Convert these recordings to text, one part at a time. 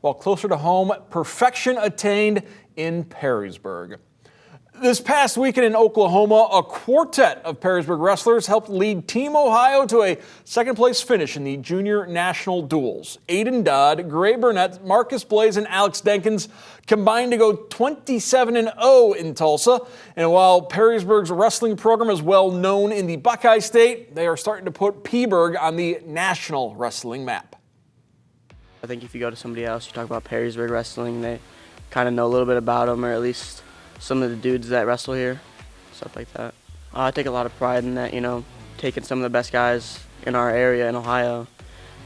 while closer to home, perfection attained in Perrysburg. This past weekend in Oklahoma, a quartet of Perrysburg wrestlers helped lead Team Ohio to a second-place finish in the Junior National Duels. Aiden Dodd, Gray Burnett, Marcus Blaze, and Alex Denkins combined to go 27-0 in Tulsa. And while Perrysburg's wrestling program is well known in the Buckeye State, they are starting to put P-burg on the national wrestling map. I think if you go to somebody else, you talk about Perrysburg wrestling, they kind of know a little bit about them, or at least some of the dudes that wrestle here, stuff like that. I take a lot of pride in that, taking some of the best guys in our area in Ohio,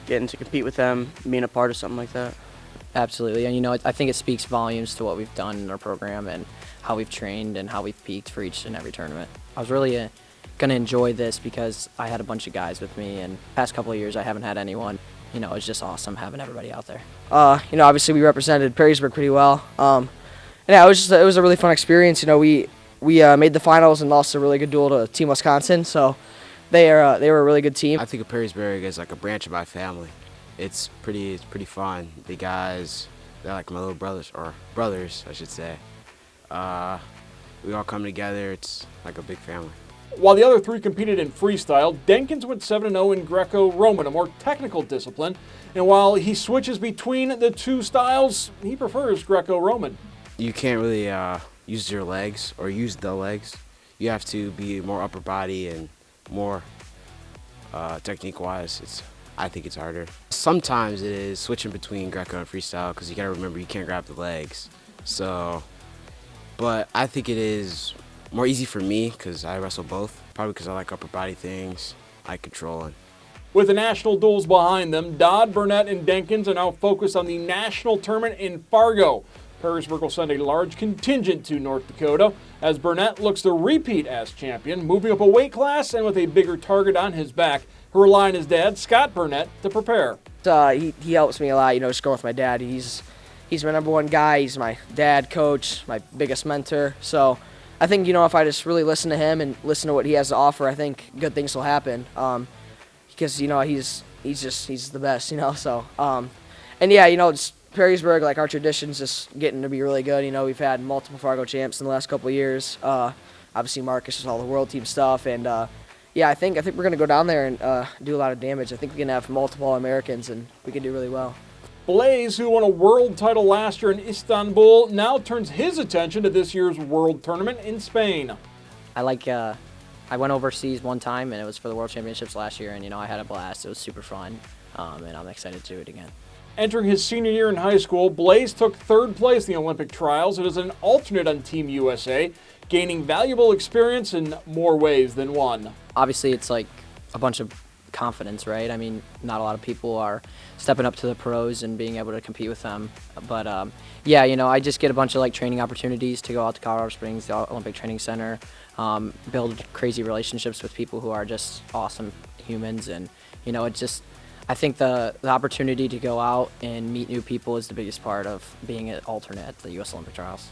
getting to compete with them, being a part of something like that. Absolutely, and I think it speaks volumes to what we've done in our program and how we've trained and how we've peaked for each and every tournament. I was really going to enjoy this because I had a bunch of guys with me, and the past couple of years I haven't had anyone. It's just awesome having everybody out there. Obviously we represented Perrysburg pretty well. Yeah, it was a really fun experience. We made the finals and lost a really good duel to Team Wisconsin, so they were a really good team. I think of Perrysburg as like a branch of my family. It's pretty fun. The guys, they're like my little brothers, or brothers, I should say. We all come together. It's like a big family. While the other three competed in freestyle, Denkins went 7-0 in Greco-Roman, a more technical discipline. And while he switches between the two styles, he prefers Greco-Roman. You can't really use your legs or use the legs. You have to be more upper body and more technique-wise. I think it's harder. Sometimes it is switching between Greco and freestyle because you got to remember you can't grab the legs. But I think it is more easy for me because I wrestle both. Probably because I like upper body things, I like controlling. With the national duels behind them, Dodd, Burnett, and Denkins are now focused on the national tournament in Fargo. Perrysburg will send a large contingent to North Dakota as Burnett looks to repeat as champion, moving up a weight class and with a bigger target on his back. He'll rely on his dad, Scott Burnett, to prepare. He helps me a lot, just going with my dad. He's my number one guy. He's my dad, coach, my biggest mentor. So I think, if I just really listen to him and listen to what he has to offer, I think good things will happen. Because, he's the best, so. And yeah, it's Perrysburg, like our tradition's just getting to be really good. We've had multiple Fargo champs in the last couple of years. Obviously Marcus is all the world team stuff, and yeah, I think we're gonna go down there and do a lot of damage. I think we can have multiple Americans, and we can do really well. Blaze, who won a world title last year in Istanbul, now turns his attention to this year's world tournament in Spain. I went overseas one time, and it was for the World Championships last year, and I had a blast. It was super fun, and I'm excited to do it again. Entering his senior year in high school, Blaze took third place in the Olympic trials and is an alternate on Team USA, gaining valuable experience in more ways than one. Obviously, it's like a bunch of confidence, right? I mean, not a lot of people are stepping up to the pros and being able to compete with them. But yeah, I just get a bunch of training opportunities to go out to Colorado Springs, the Olympic Training Center, build crazy relationships with people who are just awesome humans, and I think the opportunity to go out and meet new people is the biggest part of being an alternate at the U.S. Olympic trials.